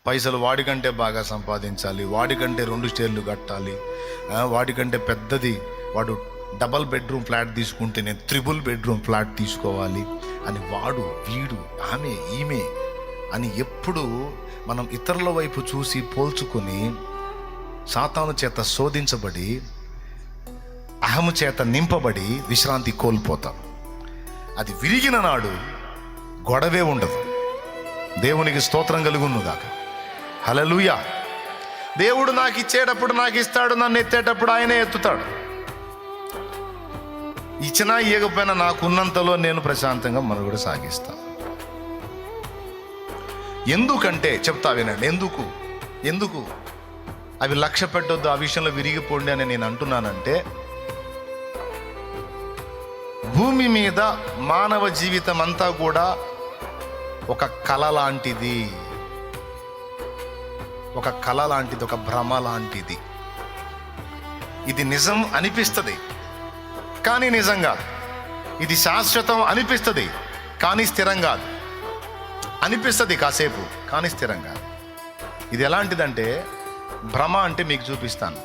పైసలు వాడికంటే బాగా సంపాదించాలి, వాడికంటే 2 స్టేర్లు కట్టాలి, వాడికంటే పెద్దది, వాడు డబల్ బెడ్రూమ్ ఫ్లాట్ తీసుకుంటే నేను 3 బెడ్రూమ్ ఫ్లాట్ తీసుకోవాలి అని వాడు వీడు ఆమె ఈమె అని ఎప్పుడు మనం ఇతరుల వైపు చూసి పోల్చుకొని సాతాను చేత శోధించబడి అహము చేత నింపబడి విశ్రాంతి కోల్పోతాం. అది విరిగిన నాడు గొడవే ఉండదు. దేవునికి స్తోత్రం కలుగునుగాక. హల్లెలూయా. దేవుడు నాకు ఇచ్చేటప్పుడు నాకు ఇస్తాడు, నన్ను ఎత్తేటప్పుడు ఆయనే ఎత్తుతాడు. ఇచ్చినా ఇవ్వకపోయినా నాకున్నంతలో నేను ప్రశాంతంగా మనుగడ సాగిస్తాను. ఎందుకంటే చెప్తా వినండి, ఎందుకు అవి లక్ష్య పెట్టొద్దు, ఆ విషయంలో విరిగిపోండి అని నేను అంటున్నానంటే, భూమి మీద మానవ జీవితం అంతా కూడా ఒక కళ లాంటిది, ఒక భ్రమ లాంటిది. ఇది నిజం అనిపిస్తుంది కానీ నిజం కాదు. ఇది శాశ్వతం అనిపిస్తుంది కానీ స్థిరం కాదు. అనిపిస్తుంది కాసేపు కానీ స్థిరం కాదు. ఇది ఎలాంటిదంటే, భ్రమ అంటే మీకు చూపిస్తాను.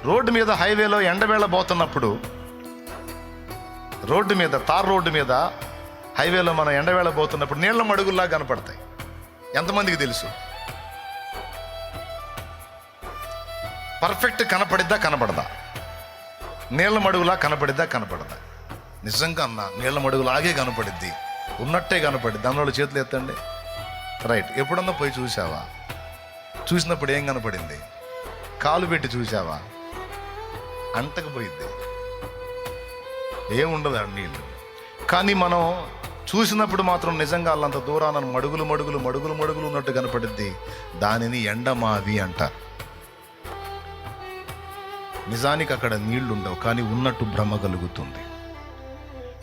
రోడ్డు మీద హైవేలో ఎండవేళ పోతున్నప్పుడు, తార్ రోడ్డు మీద హైవేలో మనం ఎండవేళ పోతున్నప్పుడు నీళ్ల మడుగుల్లా కనపడతాయి. ఎంతమందికి తెలుసు? పర్ఫెక్ట్ కనపడదా? నీళ్ల మడుగులా కనపడదా? నిజంగా అన్న, నీళ్ల మడుగులాగే కనపడిద్ది, ఉన్నట్టే కనపడిద్ది. దానిలో చేతులు ఎత్తండి. రైట్. ఎప్పుడన్నా పోయి చూసావా? చూసినప్పుడు ఏం కనపడింది? కాలు పెట్టి చూసావా? అంటకపోయిద్ది, ఏముండదు ఆ నీళ్ళు. కానీ మనం చూసినప్పుడు మాత్రం నిజంగా వాళ్ళంత దూరాన మడుగులు ఉన్నట్టు కనపడిద్ది. దానిని ఎండమావి అంటారు. నిజానికి అక్కడ నీళ్లుండవు కానీ ఉన్నట్టు భ్రమ కలుగుతుంది.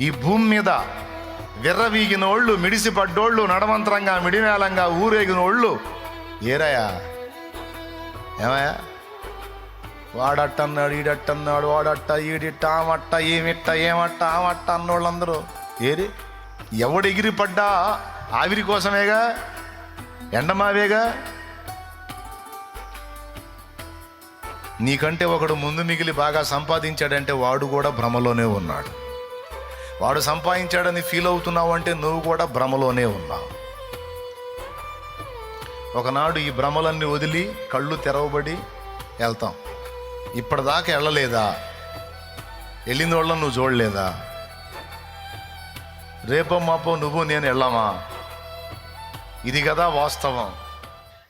ఈ భూమి మీద విర్రవీగిన ఓళ్ళు, మిడిసిపడ్డోళ్ళు, నడమంత్రంగా మిడివేలంగా ఊరేగిన ఓళ్ళు ఏరయా, ఏమయ్యా, వాడట్టన్నాడు, ఈడట్టన్నాడు, వాడట్ట, ఈడిట్ట, ఆమట్ట, ఏమట్ట ఆమట్ట అన్నోళ్ళందరూ ఏరి. ఎవడు ఎగిరి పడ్డా ఆవిరి కోసమేగా, ఎండమావేగా. నీకంటే ఒకడు ముందు మిగిలి బాగా సంపాదించాడంటే వాడు కూడా భ్రమలోనే ఉన్నాడు. వాడు సంపాదించాడని ఫీల్ అవుతున్నావు అంటే నువ్వు కూడా భ్రమలోనే ఉన్నావు. ఒకనాడు ఈ భ్రమలన్నీ వదిలి కళ్ళు తెరవబడి వెళ్తాం. ఇప్పటిదాకా వెళ్ళలేదా? వెళ్ళిన వాళ్ళని నువ్వు చూడలేదా? రేపో మాపో నువ్వు నేను వెళ్ళామా? ఇది కదా వాస్తవం.